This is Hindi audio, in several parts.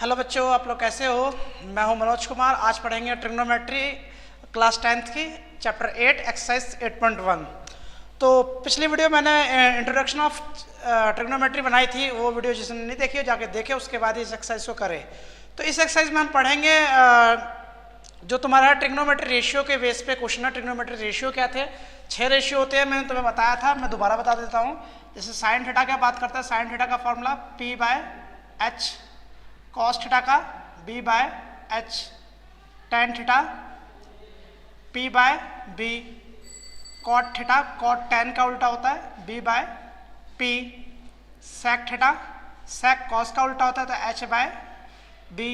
हेलो बच्चों, आप लोग कैसे हो? मैं हूं मनोज कुमार। आज पढ़ेंगे ट्रिग्नोमेट्री क्लास 10th की चैप्टर 8 एक्सरसाइज 8.1। तो पिछली वीडियो मैंने इंट्रोडक्शन ऑफ ट्रिग्नोमेट्री बनाई थी, वो वीडियो जिसने नहीं देखी हो जाके देखे, उसके बाद इस एक्सरसाइज को करें। तो इस एक्सरसाइज में हम पढ़ेंगे जो तुम्हारा ट्रिग्नोमेट्री रेशियो के बेस पे क्वेश्चन है। ट्रिग्नोमेट्री रेशियो क्या थे? 6 रेशियो होते हैं, मैंने तुम्हें बताया था, मैं दोबारा बता देता हूँ। जैसे साइन थीटा क्या बात करता है, साइन थीटा का फॉर्मूला P/H, कॉस थीटा का B/H, tan theta P/B, cot theta cot tan का उल्टा होता है B/P, sec theta sec cos का उल्टा होता है तो H/B,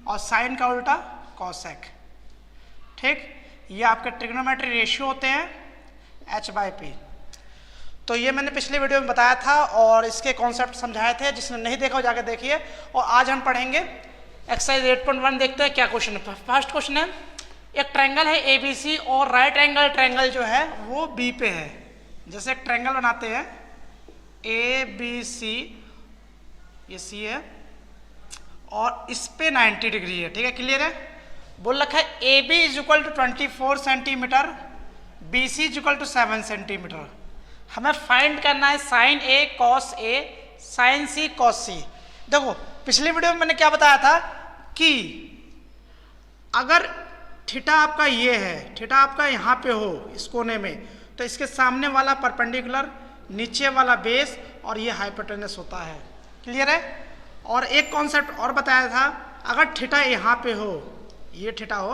और साइन का उल्टा कॉसेक। ठीक, ये आपके ट्रिग्नोमेट्री रेशियो होते हैं H/P। तो ये मैंने पिछले वीडियो में बताया था और इसके कॉन्सेप्ट समझाए थे, जिसने नहीं देखा हो जाके देखिए। और आज हम पढ़ेंगे एक्सरसाइज 8.1। देखते हैं क्या क्वेश्चन है। फर्स्ट क्वेश्चन है, एक ट्रायंगल है ABC और राइट एंगल ट्रायंगल जो है वो B पे है। जैसे एक ट्रायंगल बनाते हैं ABC, ये C है और इस पे 90 डिग्री है। ठीक है, क्लियर है? बोल रखा है AB = 24 सेंटीमीटर, BC = 7 सेंटीमीटर। हमें फाइंड करना है sine A cos A, sine C cos C। देखो पिछली वीडियो में मैंने क्या बताया था कि अगर थीटा आपका ये है, थीटा आपका यहाँ पे हो इस कोने में, तो इसके सामने वाला परपेंडिकुलर, नीचे वाला बेस और ये हाइपोटेनस होता है। क्लियर है? और एक कॉन्सेप्ट और बताया था, अगर थीटा यहाँ पे हो, ये थीटा हो,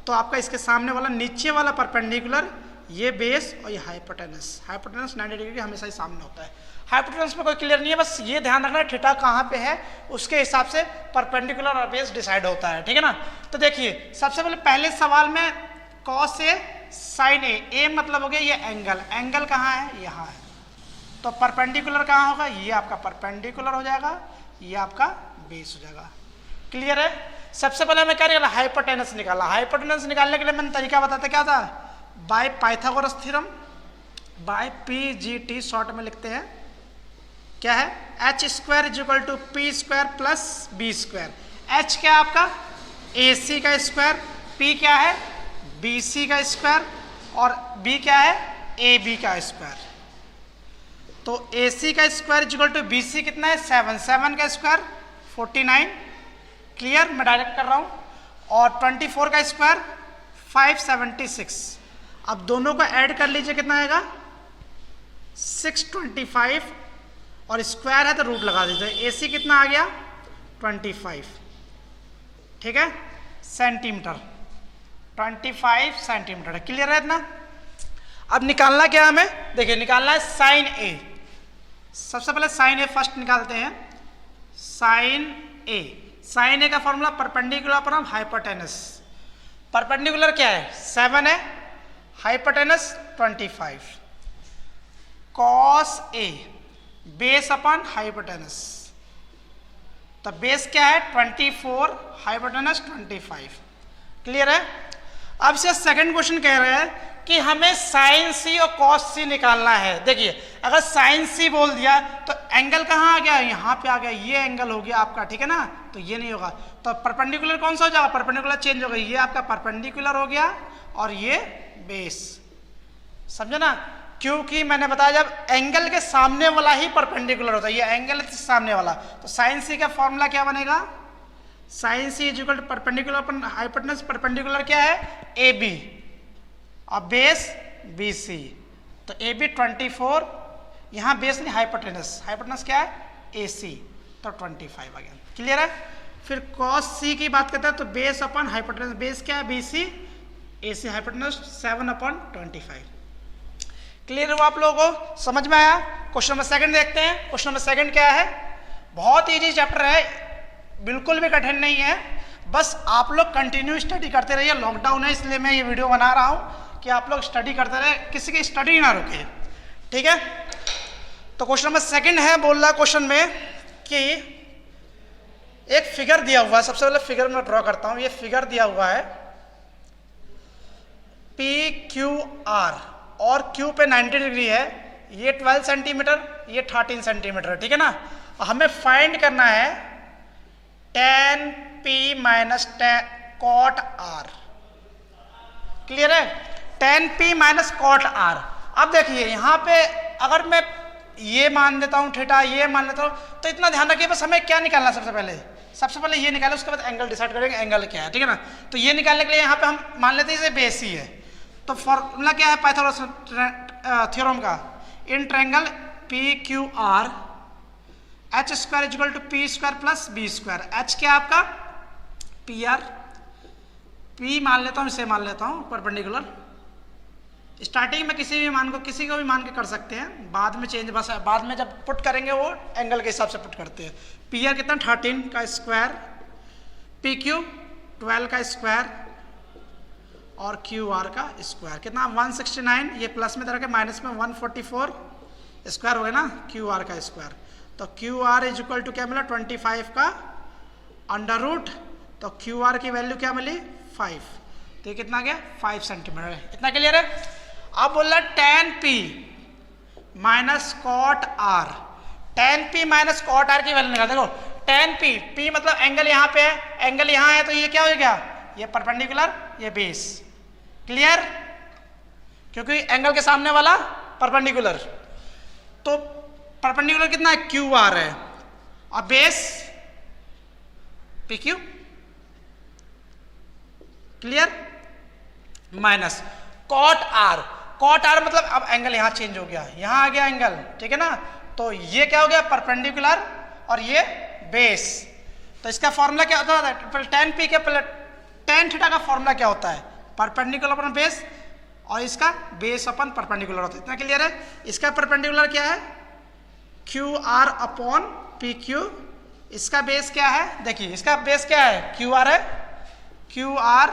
तो आपका इसके सामने वाला नीचे वाला परपेंडिकुलर, ये बेस और ये हाइपोटेनस 90 डिग्री हमेशा ही सामने होता है। हाइपोटेनस में कोई क्लियर नहीं है, बस ये ध्यान रखना है थीटा कहाँ पे है, उसके हिसाब से परपेंडिकुलर और बेस डिसाइड होता है। ठीक है ना? तो देखिए सबसे पहले सवाल में कॉस A साइन A मतलब हो गया ये एंगल, एंगल कहाँ है? यहाँ है। तो परपेंडिकुलर कहाँ होगा? ये आपका परपेंडिकुलर हो जाएगा, ये आपका बेस हो जाएगा। क्लियर है? सबसे पहले हमें क्या निकाला? हाइपोटेनस निकाला। हाइपोटेनस निकालने के लिए मैंने तरीका बताया क्या था? By Pythagoras theorem, by PGT short में लिखते हैं। क्या है? H² = P² + B²। H क्या है आपका? AC का स्क्वायर, P क्या है? BC का स्क्वायर, और B क्या है? AB का स्क्वायर। तो AC का स्क्वायर = BC कितना है? 7 का स्क्वायर 49। क्लियर? मैं डायरेक्ट कर रहा हूँ। और 24 का स्क्वायर 576। अब दोनों को ऐड कर लीजिए, कितना आएगा? 625, और स्क्वायर है तो रूट लगा दीजिए। AC कितना आ गया? 25। ठीक है, सेंटीमीटर, 25 सेंटीमीटर है। क्लियर है इतना? अब निकालना क्या हमें? देखिए निकालना है साइन A। सबसे पहले साइन A फर्स्ट निकालते हैं। साइन A का formula perpendicular upon hypotenuse. Perpendicular क्या है? 7 है, hypotenuse 25। Cos A base upon hypotenuse, तो बेस क्या है? 24, हाइपोटेनस 25। क्लियर है? अब से सेकंड क्वेश्चन कह रहे हैं कि हमें साइन C और कॉस C निकालना है। देखिए अगर साइन C बोल दिया तो एंगल कहाँ आ गया? यहाँ पे आ गया, ये एंगल हो गया आपका। ठीक है ना? तो ये नहीं होगा, तो परपेंडिकुलर कौन सा हो जाएगा? परपेंडिकुलर चेंज हो गया, ये आपका परपेंडिकुलर हो गया और ये बेस। समझे ना? क्योंकि मैंने बताया जब एंगल के सामने वाला ही परपेंडिकुलर होता है, ये एंगल है सामने वाला, तो साइन C का फॉर्मूला क्या बनेगा? Sine C = perpendicular upon hypotenuse. Perpendicular क्या है? AB और बेस BC। तो AB 24, यहाँ बेस नहीं हाइपोटेनस, हाइपोटेनस क्या है? AC, तो 25 आ गया। क्लियर है? फिर cos C की बात करते हैं तो बेस अपॉन हाइपोटेनस, बेस क्या है? BC, AC hypotenuse 7/25। क्लियर हुआ आप लोगों को? समझ में आया? क्वेश्चन नंबर सेकंड देखते हैं। क्वेश्चन नंबर सेकंड क्या है? बहुत इजी चैप्टर है, बिल्कुल भी कठिन नहीं है, बस आप लोग कंटिन्यू स्टडी करते रहिए। लॉकडाउन है इसलिए मैं ये वीडियो बना रहा हूँ कि आप लोग स्टडी करते रहे, किसी की स्टडी ना रुके। ठीक है? तो क्वेश्चन नंबर सेकंड है, बोल रहा क्वेश्चन में कि एक फिगर दिया हुआ है। सबसे पहले फिगर में ड्रॉ करता हूँ। ये फिगर दिया हुआ है PQR और Q पे 90 डिग्री है, ये 12 सेंटीमीटर, ये 13 सेंटीमीटर। ठीक है ना? हमें फाइंड करना है tan P minus cot R. Clear है? tan p minus cot R. अब देखिए यहाँ पे अगर मैं ये मान देता हूँ थीटा, ये मान लेता हूँ, तो इतना ध्यान रखिए बस हमें क्या निकालना सबसे पहले ये निकालें, उसके बाद एंगल डिसाइड करेंगे एंगल क्या है, ठीक है ना। तो ये निकालने के लिए यहाँ पे हम मान लेते हैं इसे बेस ही है। तो फॉर्मूला क्या है पाइथागोरस थ्योरम का, in triangle P Q R H square equal to P square plus B square. H क्या आपका पी आर, पी मान लेता हूँ, इसे मान लेता हूँ परपेंडिकुलर। स्टार्टिंग में किसी को भी मान के कर सकते हैं, बाद में चेंज बस बाद में जब पुट करेंगे वो एंगल के हिसाब से पुट करते हैं। पी आर कितना 13 का स्क्वायर, पी क्यू 12 का स्क्वायर और क्यू आर का स्क्वायर कितना 169, ये प्लस में तरह के माइनस में 144 स्क्वायर हो गया ना क्यू आर का स्क्वायर। तो Q R is equal to क्या मिला 25 का अंडर रूट, तो क्यू आर की वैल्यू क्या मिली 5, तो ये कितना गया 5 सेंटीमीटर है। इतना क्लियर है? अब बोल रहा tan p minus cot R, tan p minus cot R की वैल्यू निकाल। देखो tan p मतलब एंगल यहाँ पे है, एंगल यहाँ है, तो ये क्या हो गया, ये परपेंडिकुलर, ये बेस। क्लियर? क्योंकि एंगल के सामने वाला परपेंडिकुलर, तो परपेंडिकुलर कितना है क्यू आर है और base P Q. Clear? Minus cot R, cot R मतलब अब एंगल यहां चेंज हो गया, यहां आ गया एंगल, ठीक है ना। तो ये क्या हो गया परपेंडिकुलर और ये बेस। तो इसका फॉर्मूला क्या होता है tan p के tan थीटा का फॉर्मूला क्या होता है परपेंडिकुलर अपन बेस, और इसका बेस अपन परपेंडिकुलर होता है। इतना क्लियर है? इसका परपेंडिकुलर क्या है Q R upon P Q, इसका बेस क्या है, देखिए इसका बेस क्या है क्यू आर है, क्यू आर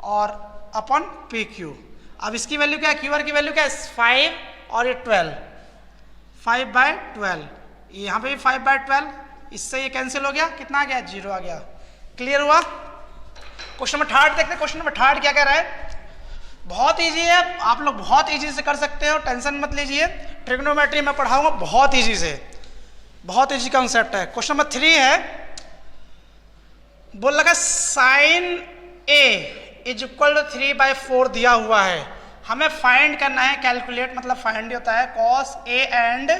और अपॉन पी क्यू। अब इसकी वैल्यू क्या है क्यू आर की वैल्यू क्या है 5 और ये 12, 5/12, यहाँ पे भी 5/12, इससे ये कैंसिल हो गया, कितना आ गया 0 आ गया। क्लियर हुआ? क्वेश्चन नंबर 3 देखते हैं। क्वेश्चन नंबर 3 क्या कह रहा है, बहुत इजी है, आप लोग बहुत इजी से कर सकते हो, टेंशन मत लीजिए। ट्रिग्नोमेट्री में पढ़ाऊंगा बहुत इजी से, बहुत इजी कॉन्सेप्ट है। क्वेश्चन नंबर 3 है, बोल लगा sine A is equal to 3/4 दिया हुआ है, हमें फाइंड करना है, कैलकुलेट मतलब फाइंड होता है cos A and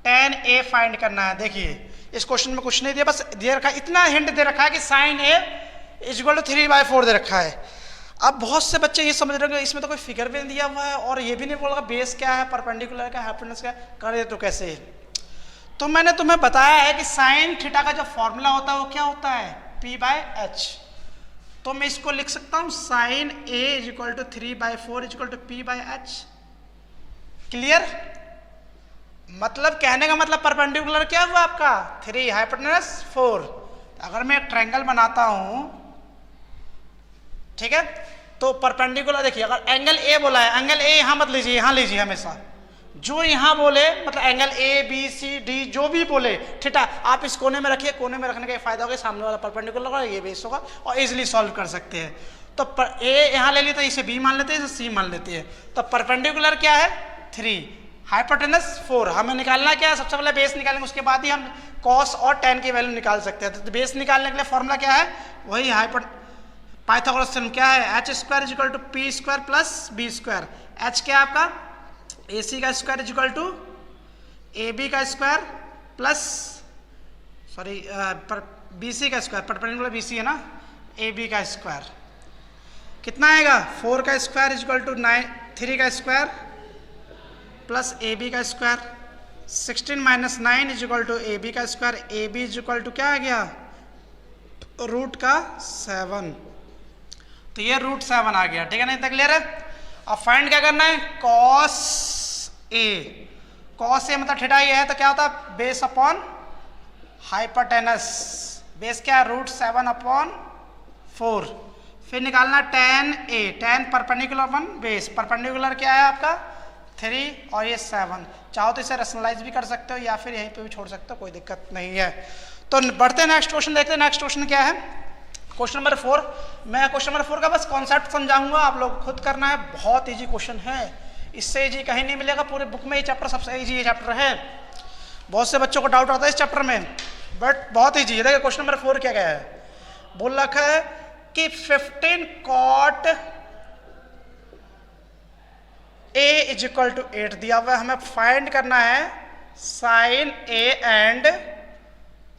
tan A find करना है। देखिए इस क्वेश्चन में कुछ नहीं दिया, बस दे रखा है, इतना हिंट दे रखा है कि sine A is equal to 3/4 दे रखा है। अब बहुत से बच्चे ये समझ रहे हैं इसमें तो कोई फिगर भी नहीं दिया हुआ है और ये भी नहीं बोला बेस क्या है, परपेंडिकुलर क्या है, हाइपोटेन्यूस क्या है, करे तो कैसे। तो मैंने तुम्हें बताया है कि साइन थीटा का जो फॉर्मूला होता है वो क्या होता है p/h। तो मैं इसको लिख सकता हूं sine a is equal to 3/4 is equal to p/h। Clear? मतलब कहने का मतलब परपेंडिकुलर क्या हुआ आपका 3, हाइपोटेन्यूस 4। अगर मैं एक ट्रायंगल बनाता हूं, ठीक है, तो परपेंडिकुलर देखिए, अगर एंगल ए बोला है, एंगल ए यहां मत लीजिए, यहां लीजिए हमेशा, जो यहां बोले मतलब angle A B C D जो भी बोले थीटा, आप इस कोने में रखिए, कोने में रखने का फायदा होगा सामने वाला परपेंडिकुलर होगा, ये बेस होगा और इजीली सॉल्व कर सकते हैं। तो ए यहां ले लेते हैं, इसे बी मान लेते हैं, इसे सी मान लेते हैं। तो परपेंडिकुलर क्या है 3, हाइपोटेनस 4। हमें निकालना क्या है, सबसे पहले बेस निकालेंगे, उसके बाद ही हम कॉस और tan की वैल्यू निकाल सकते हैं। तो बेस निकालने के लिए फॉर्मूला क्या है, वही पाइथागोरस थ्योरम क्या है, h square is equal to P square plus B square. h क्या है आपका AC का square is equal to AB का स्क्वायर प्लस BC का स्क्वायर, परपेंडिकुलर BC है ना, AB का स्क्वायर कितना आएगा 4 का स्क्वायर इज इक्वल टू 3 का स्क्वायर प्लस AB का square. 16 - 9 is equal to AB का square, AB is equal to क्या आ गया रूट का 7। तो ये रूट 7 आ गया, ठीक है ना, इतना क्लियर है। अब फाइंड क्या करना है कॉस ए, कॉस ए मतलब थीटा ये है, तो क्या होता है बेस अपॉन हाइपोटेनस, बेस क्या है √7/4। फिर निकालना tan ए, tan perpendicular upon base, perpendicular क्या है आपका 3 और ये 7। चाहो तो इसे रेशनलाइज भी कर सकते हो या फिर यहीं पे भी छोड़ सकते हो, कोई दिक्कत नहीं है। तो बढ़ते हैं नेक्स्ट क्वेश्चन, देखते हैं नेक्स्ट क्वेश्चन क्या है। क्वेश्चन नंबर 4, मैं क्वेश्चन नंबर 4 का बस कॉन्सेप्ट समझाऊंगा, आप लोग खुद करना है, बहुत इजी क्वेश्चन है, इससे इजी कहीं नहीं मिलेगा, पूरे बुक में ये चैप्टर सबसे इजी ये चैप्टर है। बहुत से बच्चों को डाउट आता है इस चैप्टर में बट बहुत ईजी है। देखिए क्वेश्चन नंबर 4 क्या गया है, बोल रखा है कि 15 cot A is equal to 8 दिया हुआ है, हमें फाइंड करना है साइन ए एंड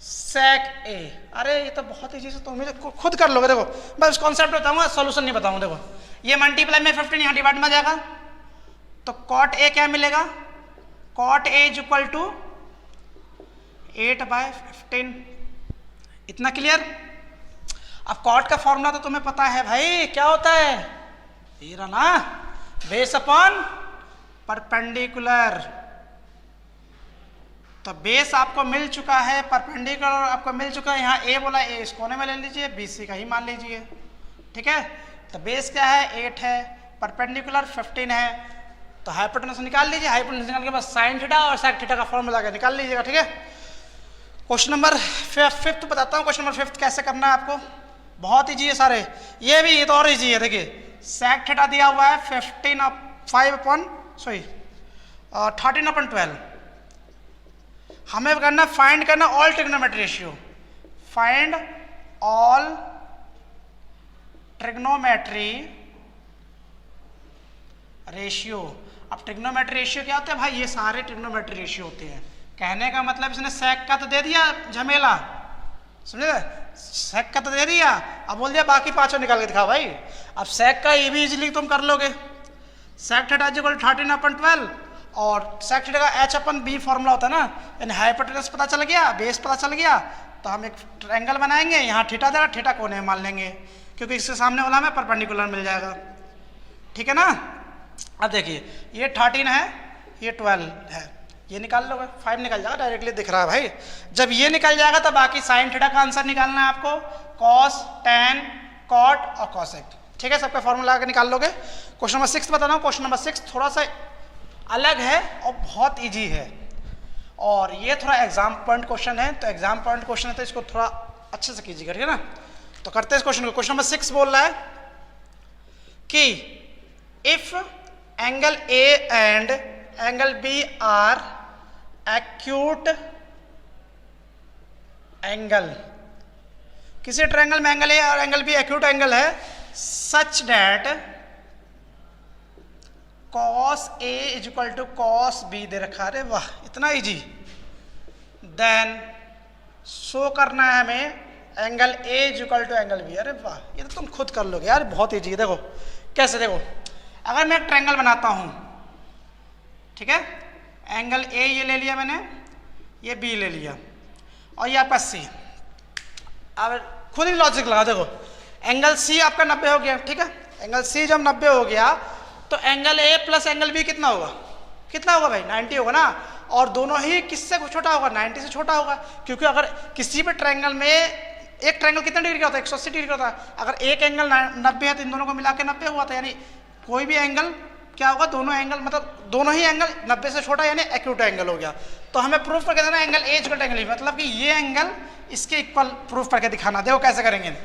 सेक ए। अरे ये तो बहुत ईजी से, तो मुझे खुद कर लोगे। देखो मैं उस कॉन्सेप्ट बताऊंगा, सॉल्यूशन नहीं बताऊंगा। देखो ये मल्टीप्लाई में 15 यहाँ डिवाइड में जाएगा, तो कॉट ए क्या मिलेगा, cot A is equal to 8/15। इतना क्लियर। अब कॉट का फॉर्मूला तो तुम्हें पता है भाई, क्या होता है, ये रहा ना, बेस अपॉन परपेंडिकुलर। तो बेस आपको मिल चुका है, परपेंडिकुलर आपको मिल चुका है। यहाँ ए बोला, ए इस कोने में ले लीजिए, BC का ही मान लीजिए, ठीक है। तो बेस क्या है, 8 है, परपेंडिकुलर 15 है, तो हाइपोटेनस निकाल लीजिए। हाइपोटेनस निकाल के बाद साइन थीटा और सेक थीटा का फॉर्मूला के निकाल लीजिएगा, ठीक है। क्वेश्चन नंबर 5 बताता हूँ। क्वेश्चन नंबर 5 कैसे करना है आपको, बहुत ईजी है सारे। ये भी, ये तो और ईजी है। देखिए सेक थीटा दिया हुआ है 13/12, हमें करना फाइंड करना all trigonometry ratio, find all trigonometry ratio. अब ट्रिग्नोमेट्री रेशियो क्या होता है भाई, ये सारे ट्रिग्नोमेट्री रेशियो होते हैं। कहने का मतलब इसने सेक का तो दे दिया झमेला, समझे, सेक का तो दे दिया, अब बोल दिया बाकी पांचों निकाल के दिखाओ भाई। अब सेक का ये भी इजीली तुम कर लोगे, सेक थीटा इक्वल 13/12 और सेक थीटा का H/B फॉर्मूला होता है ना, यानी हाइपोटेनस पता चल गया, बेस पता चल गया, तो हम एक ट्रायंगल बनाएंगे, यहाँ थीटा देगा, थीटा कोने में मान लेंगे, क्योंकि इसके सामने वाला हमें परपेंडिकुलर मिल जाएगा, ठीक है ना। अब देखिए ये 13 है, ये 12 है, ये निकाल लोगे, 5 निकल जाएगा, डायरेक्टली दिख रहा है भाई। जब ये निकल जाएगा तो बाकी साइन थीटा का आंसर निकालना है आपको, कॉस, टैन, कॉट और कॉसेक, ठीक है। सबका फॉर्मूला आकर निकाल लोगे। क्वेश्चन नंबर 6 बता रहा हूँ। क्वेश्चन नंबर 6 थोड़ा सा अलग है और बहुत इजी है, और ये थोड़ा एग्जाम पॉइंट क्वेश्चन है, तो एग्जाम पॉइंट क्वेश्चन है तो इसको थोड़ा अच्छे से कीजिएगा, ठीक है ना। तो करते हैं इस क्वेश्चन को। क्वेश्चन नंबर 6 बोल रहा है कि if angle A and angle B are acute angle, किसी ट्रायंगल में एंगल ए और एंगल बी एक्यूट एंगल है, such that cos A is equal to cos B दे रखा है। वाह इतना इजी। देन शो करना है हमें angle A is equal to angle B। अरे वाह, ये तो तुम खुद कर लोगे यार, बहुत इजी है। देखो कैसे, देखो अगर मैं एक ट्रायंगल बनाता हूं, ठीक है, एंगल A ये ले लिया मैंने, ये B ले लिया, और ये आपका C। अब खुद ही लॉजिक लगा, देखो एंगल C आपका 90 हो गया, ठीक है। एंगल C जब 90 हो गया तो angle A plus angle B कितना होगा, कितना होगा भाई, 90 होगा ना। और दोनों ही किससे छोटा होगा, 90 से छोटा होगा, क्योंकि अगर किसी भी ट्रायंगल में, एक ट्रायंगल कितने डिग्री का होता है, 180 डिग्री का होता है। अगर एक एंगल 90 है तो इन दोनों को मिला के 90 हुआ था, यानी कोई भी एंगल क्या होगा, दोनों एंगल मतलब दोनों ही एंगल 90 से छोटा, यानी एक्यूट एंगल हो गया। तो हमें प्रूफ करके देना angle A equal to angle B, मतलब कि ये एंगल इसके इक्वल प्रूफ करके दिखाना। देखो कैसे करेंगे,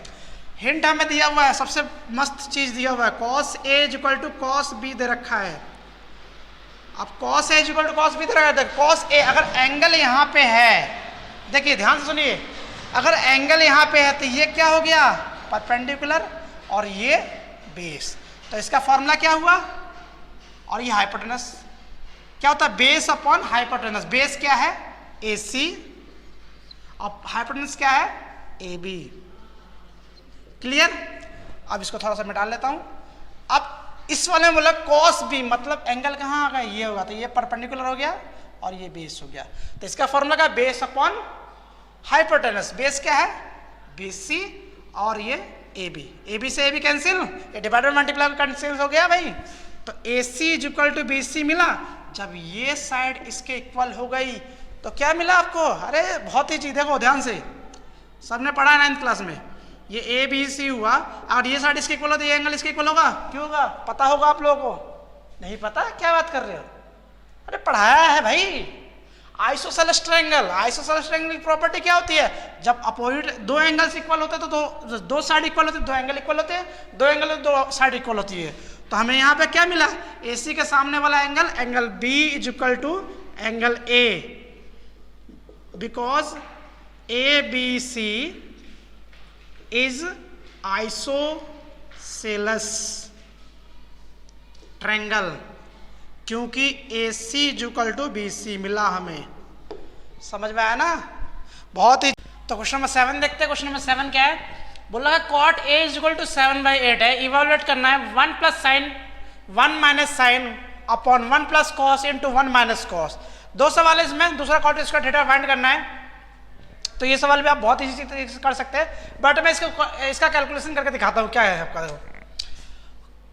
हिंट हमें दिया हुआ है, सबसे मस्त चीज दिया हुआ है, cos A equal to cos B दे रखा है। अब cos A equal to cos B दे रखा है, cos A अगर एंगल यहाँ पे है, देखिए ध्यान से सुनिए, अगर एंगल यहाँ पे है तो ये क्या हो गया, परपेंडिकुलर, और ये बेस, तो इसका फॉर्मूला क्या हुआ, और ये हाइपोटेनस क्या होता है, बेस अपॉन हाइपोटेनस। बेस क्या है, AC, और हाइपोटेनस क्या है, AB। क्लियर। अब इसको थोड़ा सा मिटा लेता हूं। अब इस वाले में बोला cos B, मतलब एंगल कहाँ आ गया, ये होगा, तो ये परपेंडिकुलर हो गया और ये बेस हो गया। तो इसका फॉर्मूला क्या, बेस अपॉन हाइपोटेनस। बेस क्या है, BC, और ये AB। AB से AB कैंसिल, ये डिवाइड बाय मल्टीप्लाई कैंसिल हो गया भाई। तो AC is equal to BC मिला। जब ये साइड इसके इक्वल हो गई तो क्या मिला आपको, अरे बहुत ही चीज, देखो ध्यान से, सबने पढ़ा है 9th क्लास में, ये ABC हुआ, और ये साइड इसके इक्वल होता है, ये एंगल इसके इक्वल होगा, क्यों होगा, पता होगा आप लोगों को, नहीं पता, क्या बात कर रहे हो, अरे पढ़ाया है भाई। आइसोसेलेस ट्रायंगल, आइसोसेलेस ट्रायंगल की प्रॉपर्टी क्या होती है, जब अपोजिट दो एंगल्स इक्वल होते हैं तो दो साइड इक्वल होते हैं, दो एंगल इक्वल होते हैं, दो एंगल दो साइड इक्वल होती है। तो हमें यहाँ पे क्या मिला, AC के सामने वाला angle, angle B is equal to angle A, because A B C is isosceles triangle, क्योंकि A C equal to B C मिला हमें। समझ में आया ना? बहुत ही। तो क्वेश्चन नंबर 7 देखते हैं। क्वेश्चन नंबर 7 क्या है? बोला है cot A is equal to 7/8 है। इवेलुएट करना है 1 plus sine 1 minus sine upon 1 plus cos into 1 minus cos. दो सवाल है इसमें, दूसरा कॉट स्क्वायर थीटा फाइंड करना है। तो ये सवाल भी आप बहुत इजी तरीके से कर सकते हैं, बट मैं इसका कैलकुलेशन करके दिखाता हूँ। क्या है आपका, देखो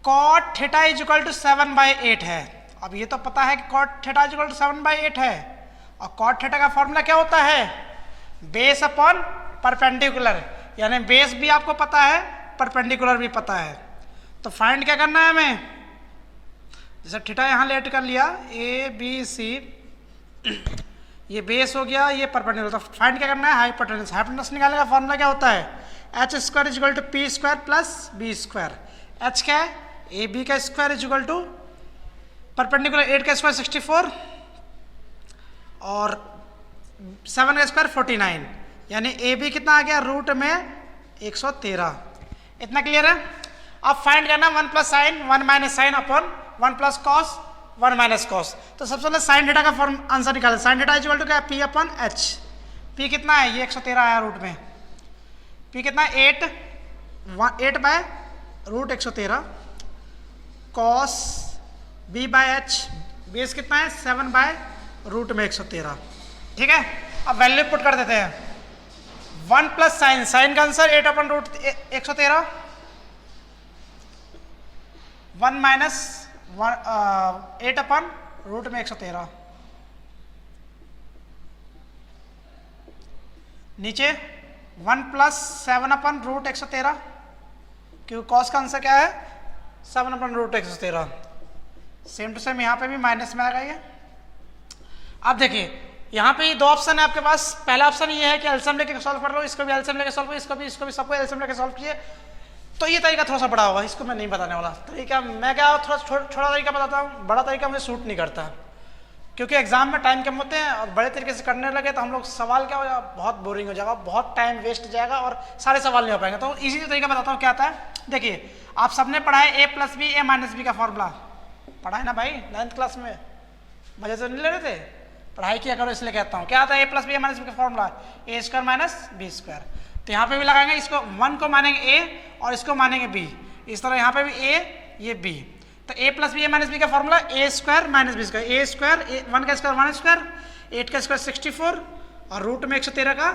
cot theta is equal to 7/8 है। अब ये तो पता है कि cot theta is equal to 7/8 है, और कॉट थीटा का फॉर्मूला क्या होता है? बेस अपॉन परपेंडिकुलर, यानी बेस भी आपको पता है, परपेंडिकुलर भी पता है। तो फाइंड क्या करना है हमें? जैसे थीटा यहाँ लेट कर लिया, ए बी सी, ये बेस हो गया, ये परपेंडिकुलर। तो फाइंड क्या करना है? हाइपोटेन्यूस। हाइपोटेन्यूस निकालने का फॉर्मूला क्या होता है? H square is equal to P square plus B square. H क्या है? ए बी का square is equal to perpendicular 8 का स्क्वायर 64 और 7 का स्क्वायर 49, यानी ए बी कितना आ गया? रूट में 113। इतना क्लियर है? अब फाइंड करना 1 plus sine 1 minus sine upon 1 plus cos 1 minus cos. तो सबसे पहले साइन थीटा का फॉर्म आंसर निकालें। Sine theta is equal to क्या? P upon H. पी कितना है? ये 113 आया रूट में। पी कितना है? 8 by root 113 cos B by H, base कितना है? 7 बाय रूट में 113। ठीक है, अब वैल्यू पुट कर देते हैं। 1 प्लस साइन, साइन का answer 8 upon root 113, 1 minus 8 upon root में 113, नीचे 1 प्लस 7 अपन रूट 113, क्योंकि कॉस का आंसर क्या है? 7 upon root 113। Same to same यहाँ पे भी माइनस में आ गई है। अब देखिए यहाँ पे दो ऑप्शन है आपके पास। पहला ऑप्शन ये है कि एलसीएम लेके सॉल्व कर लो, इसको भी एलसीएम लेके सॉल्व करो, इसको भी सबको एलसीएम लेके सॉल्व कीजिए। तो ये तरीका थोड़ा सा बड़ा होगा, इसको मैं नहीं बताने वाला तरीका। मैं क्या थोड़ा छोटा तरीका बताता हूँ, बड़ा तरीका मुझे सूट नहीं करता, क्योंकि एग्जाम में टाइम कम होते हैं और बड़े तरीके से करने लगे तो हम लोग सवाल क्या हो जाएगा, बहुत बोरिंग हो जाएगा, बहुत टाइम वेस्ट जाएगा और सारे सवाल नहीं हो पाएंगे। तो इजी तरीका बताता हूँ क्या आता है। देखिए आप सबने पढ़ा है ए प्लस बी ए माइनस बी का फॉर्मूला, पढ़ा है ना भाई 9th क्लास में? मजे तो नहीं ले रहे थे? पढ़ाई किया करो इसलिए कहता हूँ। क्या आता है? ए प्लस बी ए माइनस बी का फॉर्मूला ए स्क्वायर माइनस बी स्क्वायर। तो यहाँ पे भी लगाएंगे, इसको 1 को मानेंगे ए और इसको मानेंगे बी, इस तरह यहाँ पे भी ए ये बी। तो ए प्लस बी ए माइनस बी का formula A square minus B square. A square 1 का स्क्वायर 1 स्क्वायर, 8 का स्क्वायर 64 और रूट में 113 का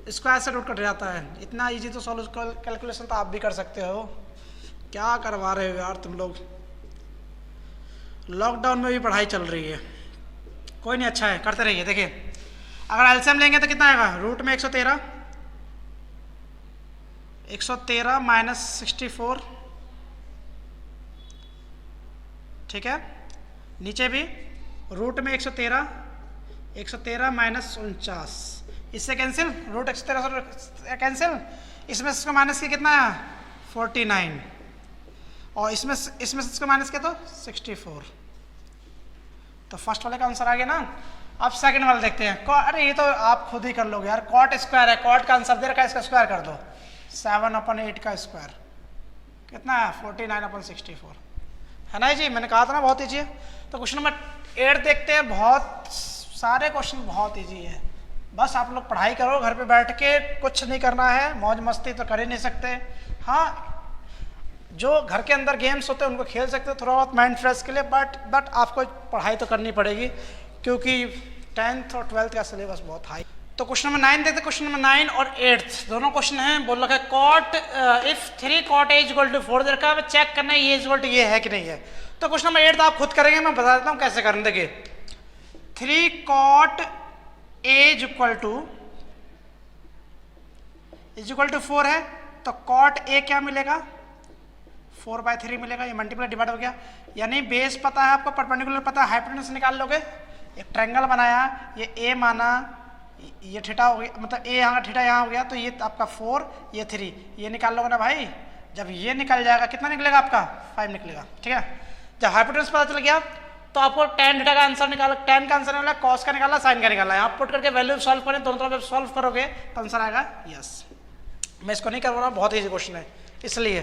स्क्वायर से रूट कट जाता है। इतना इजी तो सॉल्व कैलकुलेशन तो आप भी कर सकते हो। क्या करवा रहे हो यार तुम लोग? लॉकडाउन में भी पढ़ाई चल रही है, कोई नहीं, अच्छा है, करते रहिए। देखिए अगर एलसीएम लेंगे तो कितना आएगा? रूट में 113 माइनस 64, ठीक है, नीचे भी रूट में 113 माइनस 49, इससे कैंसिल, रूट 113 से कैंसिल, इसमें इसको माइनस के कितना है? 49 और इसमें इसको माइनस के तो 64। तो फर्स्ट वाले का आंसर आ गया ना। अब सेकंड वाला देखते हैं। अरे ये तो आप खुद ही कर लोगे यार, कॉट स्क्वायर है, कॉट का आंसर दे रखा है, इसका स्क्वायर कर दो। 7/8 का स्क्वायर कितना है? 49/64 है ना जी? मैंने कहा था ना बहुत ईजी है। तो क्वेश्चन नंबर 8 देखते हैं। बहुत सारे क्वेश्चन बहुत ईजी है, बस आप लोग पढ़ाई करो घर पे बैठ के, कुछ नहीं करना है, मौज मस्ती तो कर ही नहीं सकते। हाँ, जो घर के अंदर गेम्स होते हैं उनको खेल सकते हो थोड़ा बहुत माइंड फ्रेश के लिए, बट आपको पढ़ाई तो करनी पड़ेगी, क्योंकि 10th और 12th का सिलेबस बहुत हाई। तो क्वेश्चन नंबर 9 देखते हैं। क्वेश्चन नंबर 9 और 8 दोनों क्वेश्चन हैं। बोल रखा है cot if 3 cot A equal to 4 दे रखा है, चेक करना है ये इक्वल टू ये है कि नहीं है। तो क्वेश्चन नंबर 8 आप खुद करेंगे, मैं बता देता हूँ कैसे करना। देखिए 3 कॉट ए इक्वल टू 4 है, तो कॉट ए क्या मिलेगा? 4/3 मिलेगा। ये मल्टीप्लाई डिवाइड हो गया, यानी बेस पता है आपको, परपेंडिकुलर पता है, हाइपोटेन्यूस निकाल लोगे। एक ट्रायंगल बनाया, ये ए माना, ये थीटा हो गया, मतलब ए यहाँ थीटा यहाँ हो गया, तो ये आपका 4 ये 3, ये निकाल लोगे ना भाई। जब ये निकल जाएगा कितना निकलेगा आपका? 5 निकलेगा, ठीक है। जब हाइपोटेन्यूस पता चल गया तो आपको tan थीटा का आंसर निकाला, tan का आंसर निकाला, cos का निकाला, sin का निकाला है। आप पुट करके वैल्यू सॉल्व करें, दोनों तरफ सॉल्व करोगे तो आंसर आएगा यस। मैं इसको नहीं कर रहा, बहुत ईजी क्वेश्चन है, इसलिए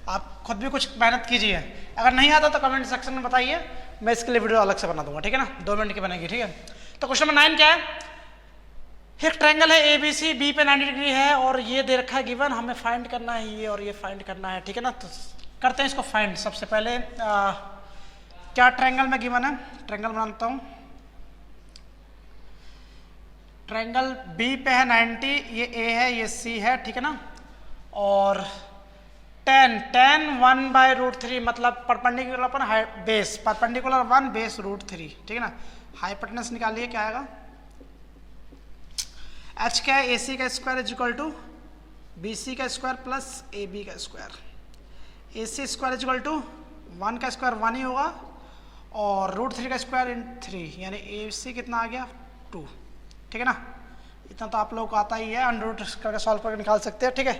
आप खुद भी कुछ मेहनत कीजिए। अगर नहीं आता तो कमेंट सेक्शन में बताइए, मैं इसके लिए वीडियो अलग से बना दूंगा, ठीक है ना, 2 मिनट की बनेगी, ठीक है। तो क्वेश्चन नंबर 9 क्या है, एक ट्रायंगल है ए बी सी, बी पे 90 डिग्री है और ये दे रखा है गिवन, हमें फाइंड करना है ये और ये फाइंड करना है, ठीक है ना। तो करते हैं इसको फाइंड। सबसे पहले क्या ट्रायंगल में गिवन है, ट्रायंगल बनाता हूँ। ट्रायंगल बी पे है 90, ये ए है, ये सी है, ठीक है ना। और tan 1/√3 मतलब perpendicular upon base, perpendicular 1 base √3, ठीक है ना। हाइपोटेनस निकालिए, क्या आएगा, h क्या है, AC का square is equal to BC का स्क्वायर प्लस AB का square. AC square is equal to 1 का स्क्वायर 1 ही होगा और √3 का स्क्वायर इन 3, यानी AC कितना आ गया 2, ठीक है ना। इतना तो आप लोगों को आता ही है, अंडर करके सॉल्व करके निकाल सकते हैं, ठीक है।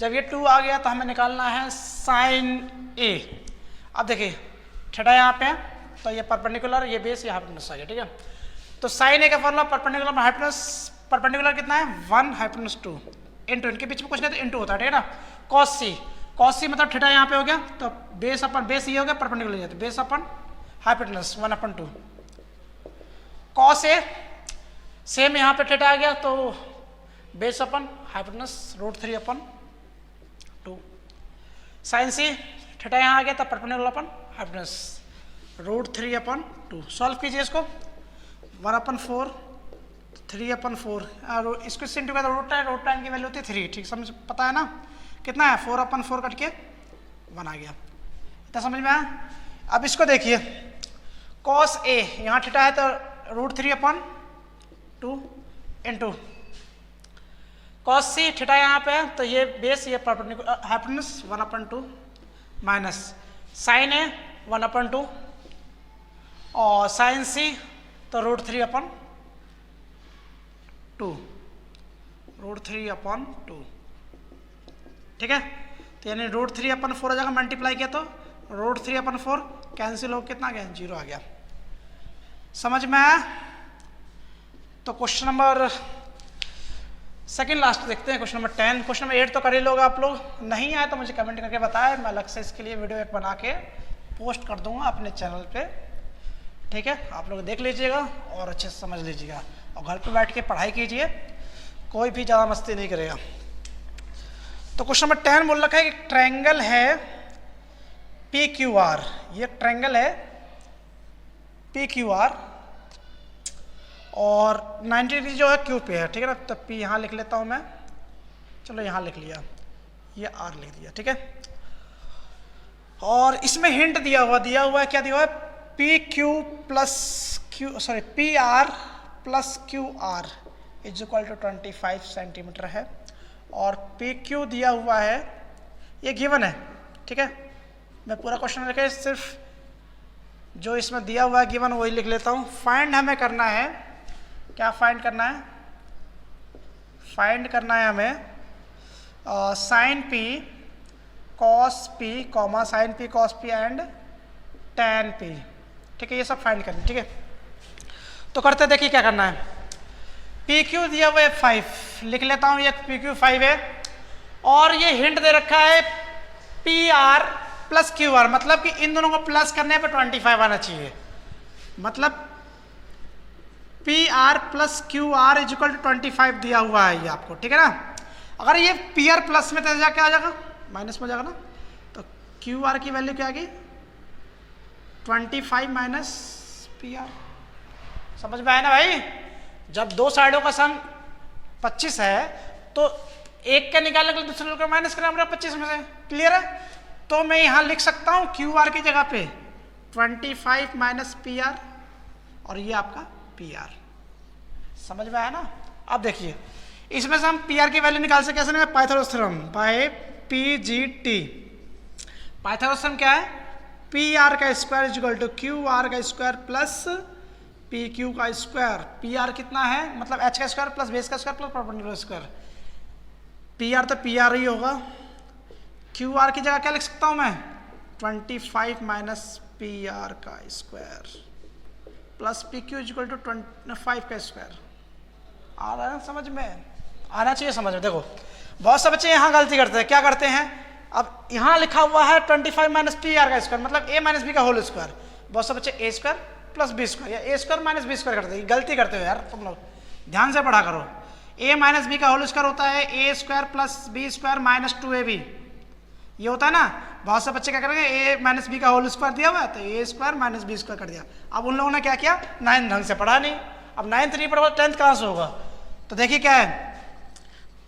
जब ये 2 आ गया तो हमें निकालना है साइन A। अब देखिए थीटा यहाँ पे है तो ये परपेंडिकुलर, ये बेस, ये हाइपोटेनस आ गया, ठीक है। तो साइन A का फॉर्मूला परपेंडिकुलर हाइपोटेनस, परपेंडिकुलर कितना है 1 हाइपोटेनस 2 इनटू, इनके बीच में कुछ नहीं तो इनटू होता है, ठीक है ना। cos C मतलब थीटा यहाँ पे हो गया तो बेस अपन बेस ये हो गया, परपेंडिकुलर ये, तो base upon hypotenuse 1/2 cos A, same यहाँ पे थीटा आ गया तो बेस अपन हाइपोटेनस √3/2। साइन C थीटा यहाँ आ गया तो परपेंडिकुलर अपन हाइपोटेनस √3/2। सॉल्व कीजिए इसको, 1/4 3/4 और इसको इससे इंटू करते रूट टाइम की वैल्यू होती है 3, ठीक समझ पता है ना। कितना है 4/4 कट के 1 आ गया, इतना समझ में आया। अब इसको देखिए cos A, यहाँ थीटा है तो √3/2 इंटू cos C थीटा यहाँ पे है तो ये बेस, ये perpendicular hypotenuse 1/2 minus sine A 1/2 और साइन C तो √3/2 √3/2, ठीक है। तो यानी √3/4 आ जाएगा, मल्टीप्लाई किया तो √3/4 कैंसिल हो, कितना गया 0 आ गया। समझ में आया। तो क्वेश्चन नंबर सेकंड लास्ट देखते हैं, क्वेश्चन नंबर 10। क्वेश्चन नंबर 8 तो कर ही लोगे आप लोग, नहीं आए तो मुझे कमेंट करके बताएं, मैं अलग से इसके लिए वीडियो एक बना के पोस्ट कर दूंगा अपने चैनल पे, ठीक है। आप लोग देख लीजिएगा और अच्छे से समझ लीजिएगा और घर पे बैठ के पढ़ाई कीजिए, कोई भी ज़्यादा मस्ती नहीं करेगा। तो क्वेश्चन नंबर 10 बोल रखा है कि ट्रायंगल है PQR, ये ट्रायंगल है PQR और 90 डिग्री जो है Q पे है, ठीक है ना। तो P यहाँ लिख लेता हूँ मैं, चलो यहाँ लिख लिया, ये R लिख दिया, ठीक है। और इसमें हिंट दिया हुआ है, क्या दिया हुआ है, PR plus QR is equal to 25 centimetre है और PQ दिया हुआ है, ये गिवन है, ठीक है। मैं पूरा क्वेश्चन लिखे, सिर्फ जो इसमें दिया हुआ है गिवन वही लिख लेता हूँ। फाइंड हमें करना है, क्या फाइंड करना है, फाइंड करना है हमें sine P cos P comma sine P cos P and tan P, ठीक है। ये सब फाइंड करना, ठीक है। तो करते देखिए क्या करना है। PQ दिया हुआ है 5, लिख लेता हूँ, ये PQ 5 है और ये हिंट दे रखा है PR प्लस QR, मतलब कि इन दोनों को प्लस करने पे 25 आना चाहिए, मतलब PR plus QR is equal to 25 दिया हुआ है ये आपको, ठीक है ना। अगर ये PR प्लस में तो जाके आ जाएगा, माइनस में जाएगा ना, तो QR की वैल्यू क्या आ गई 25 माइनस PR। समझ में आया ना भाई। जब दो साइडों का सम 25 है तो एक का निकालने के लिए दूसरे को माइनस करना पड़ेगा 25 में से, क्लियर है। तो मैं यहाँ लिख सकता हूँ QR की जगह पे 25 माइनस PR और ये आपका PR। समझ में आया ना। अब देखिए इसमें से हम PR की वैल्यू निकाल सकते, कैसे, Pythagoras theorem by PGT। Pythagoras theorem क्या है, PR का square is equal to QR का स्क्वायर प्लस PQ का स्क्वायर। PR कितना है, मतलब H का स्क्वायर प्लस बेस का square plus perpendicular square. PR तो PR ही होगा। QR की जगह क्या लिख सकता हूँ मैं 25 माइनस पी आर का square plus P Q equal to 25 का स्क्वायर। आ रहा है समझ में? आना चाहिए समझ में। देखो बहुत से बच्चे यहाँ गलती करते हैं, क्या करते हैं, अब यहाँ लिखा हुआ है 25 माइनस पी आर का स्क्वायर मतलब ए माइनस बी का होल स्क्वायर। बहुत से बच्चे ए स्क्वायर प्लस बी स्क्वायर या ए स्क्वायर माइनस बी स्क्वायर करते हैं, गलती करते हो यार तुम लोग, ध्यान से पढ़ा करो। ए माइनस बी का होल स्क्वायर होता है A square plus B square minus 2ab, ये होता है ना। बहुत से बच्चे क्या करेंगे, ए माइनस बी का होल स्क्वायर दिया हुआ है तो ए स्क्वायर माइनस बी स्क्वायर कर दिया। अब उन लोगों ने क्या किया, 9th ढंग से पढ़ा नहीं। अब 9th नहीं पढ़ा 10th कहाँ से होगा। तो देखिए क्या है,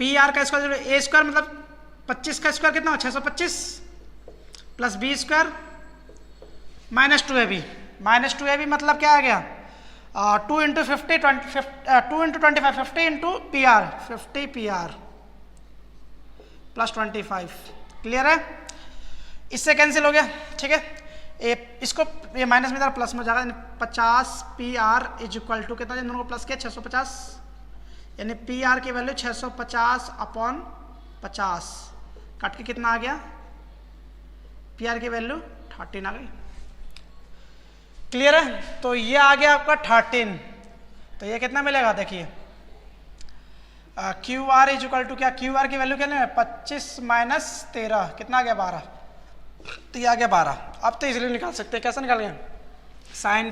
पी आर का स्क्वायर ए स्क्वायर मतलब 25 का स्क्वायर कितना, 625 plus B square minus 2ab। Minus 2ab मतलब क्या आ गया, 2 into 50 2 into 25 50 into P R 50 P R plus 25। Clear है, इससे कैंसिल हो गया। ठीक है, इसको ये माइनस में प्लस में जाएगा, 50 P R is equal to कितना, दोनों को प्लस किया 650, यानी पी आर की वैल्यू 650 अपॉन 50 काट के कितना आ गया, पी आर की वैल्यू 13 आ गई। क्लियर है, तो ये आ गया आपका 13। तो ये कितना मिलेगा देखिए, Q R is equal to क्या, क्यू आर की वैल्यू क्या है 25 माइनस 13 कितना आ गया 12, तो ये आ गया 12। अब तो इजीली निकाल सकते हैं, कैसे निकाल गए, साइन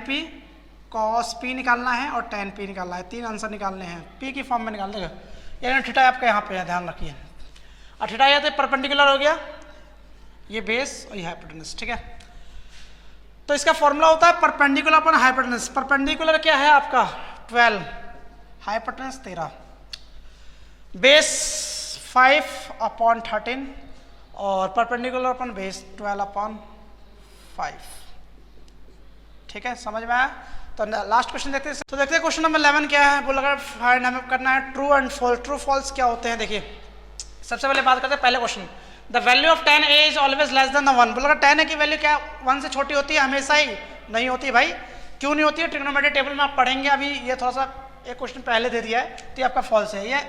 पी कॉस पी निकालना है और टेन पी निकालना है, 3 आंसर निकालने हैं, पी की फॉर्म में निकाल देगा। यानी थीटा आपका यहाँ पे है, ध्यान रखिए। और थीटा या तो परपेंडिकुलर हो गया, ये बेस और ये हाइपोटेनस। ठीक है, तो इसका फॉर्मूला होता है परपेंडिकुलर अपॉन हाइपोटेनस। परपेंडिकुलर क्या है आपका 12, हाइपोटेनस 13, बेस 5 अपॉन 13 और परपेंडिकुलर अपॉन बेस 12 अपॉन 5। ठीक है, समझ में आया। तो लास्ट क्वेश्चन देखते हैं। तो देखते हैं क्वेश्चन नंबर 11 क्या है। बोला फाइंड, हमें करना है true and false. True false क्या होते हैं देखिए, सबसे पहले बात करते हैं पहले question, the value of tan a is always less than the 1। बोला tan a की वैल्यू क्या 1 से छोटी होती है, हमेशा ही नहीं होती भाई। क्यों नहीं होती है, ट्रिग्नोमेट्री टेबल में आप पढ़ेंगे। अभी ये थोड़ा सा एक क्वेश्चन पहले दे दिया है तो ये आपका फॉल्स है। ये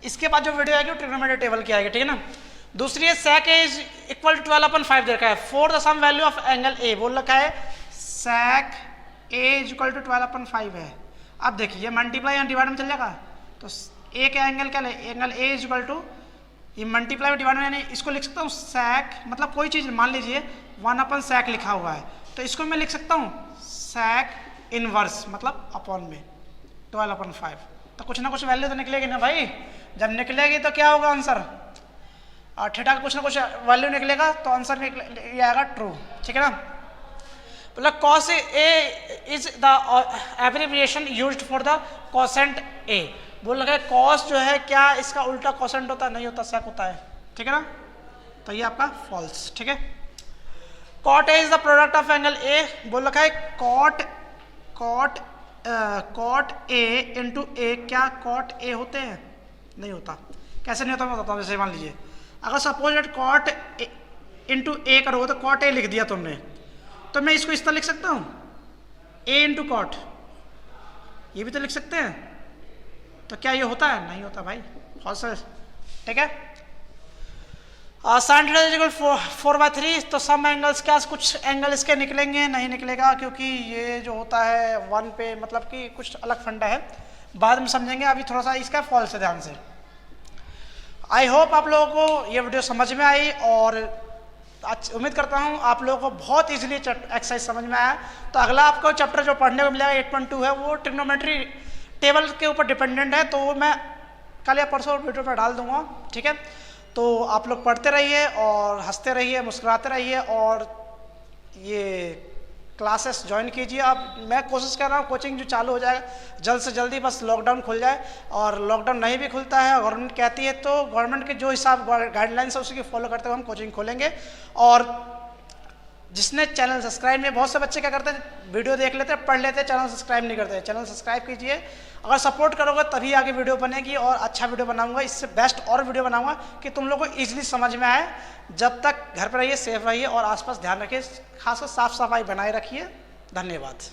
इसके बाद जो वीडियो आएगी वो ट्रिग्नोमेट्री टेबल की आएगी। ठीक है ना। दूसरी है sec a is equal to 12/5 देखा है, for the sum value of angle a। बोल रखा है sec a is equal to 12/5 है। अब देखिए ये मल्टीप्लाई या डिवाइड में चल जाएगा, तो a के एंगल क्या है, angle a is equal to, ये मल्टीप्लाई में डिवाइड में, यानी इसको लिख सकता हूँ sec, मतलब कोई चीज़ मान लीजिए 1/sec लिखा हुआ है तो इसको मैं लिख सकता हूँ sec इनवर्स, मतलब अपॉन में 12/5। तो कुछ ना कुछ वैल्यू तो निकलेगी ना भाई, जब निकलेगी तो क्या होगा आंसर, और थीटा का कुछ ना कुछ वैल्यू निकलेगा तो आंसर ये आएगा ट्रू। ठीक है ना। मतलब cos a is the abbreviation used for the quotient a। बोल रहा है कॉस जो है क्या इसका उल्टा कोसेंट होता है, नहीं होता, सेक होता है। ठीक है ना, तो ये आपका फॉल्स। ठीक है, cot A is the product of angle A. बोल रखा है कॉट ए इंटू ए, क्या कॉट ए होते हैं, नहीं होता। कैसे नहीं होता मैं बताता हूँ। जैसे मान लीजिए अगर सपोज कॉट इंटू ए करोगे तो कॉट ए लिख दिया तुमने, तो मैं इसको इस तरह लिख सकता हूँ ए इंटू कॉट, ये भी तो लिख सकते हैं। तो क्या ये होता है, नहीं होता भाई, फॉल्स है। ठीक है, साइन थीटा इज इक्वल 4/3। तो सम एंगल्स, क्या कुछ एंगल इसके निकलेंगे, नहीं निकलेगा, क्योंकि ये जो होता है 1 पे मतलब कि कुछ अलग फंडा है, बाद में समझेंगे। अभी थोड़ा सा इसका फॉल्स है, ध्यान से। आई होप आप लोगों को ये वीडियो समझ में आई और उम्मीद करता हूँ आप लोगों को बहुत इजीली एक्सरसाइज समझ में आया। तो अगला आपको चैप्टर जो पढ़ने को मिलेगा 8.2 है, वो ट्रिग्नोमेट्री टेबल के ऊपर डिपेंडेंट है, तो वो मैं कल या परसों वीडियो पर डाल दूंगा। ठीक है, तो आप लोग पढ़ते रहिए और हंसते रहिए, मुस्कुराते रहिए और ये क्लासेस ज्वाइन कीजिए। अब मैं कोशिश कर रहा हूँ कोचिंग जो चालू हो जाएगा जल्द से जल्दी, बस लॉकडाउन खुल जाए। और लॉकडाउन नहीं भी खुलता है, गवर्नमेंट कहती है, तो गवर्नमेंट के जो हिसाब गाइडलाइंस है उसी के फॉलो करते हुए हम कोचिंग खोलेंगे। और जिसने चैनल सब्सक्राइब नहीं, बहुत से बच्चे क्या करते हैं वीडियो देख लेते हैं, पढ़ लेते हैं, चैनल सब्सक्राइब नहीं करते। चैनल सब्सक्राइब कीजिए, अगर सपोर्ट करोगे तभी आगे वीडियो बनेगी और अच्छा वीडियो बनाऊंगा, इससे बेस्ट और वीडियो बनाऊंगा कि तुम लोगों को ईजिली समझ में आए। जब तक घर पर रहिए, सेफ रहिए और आसपास ध्यान रखिए, खासकर साफ सफाई बनाए रखिए। धन्यवाद।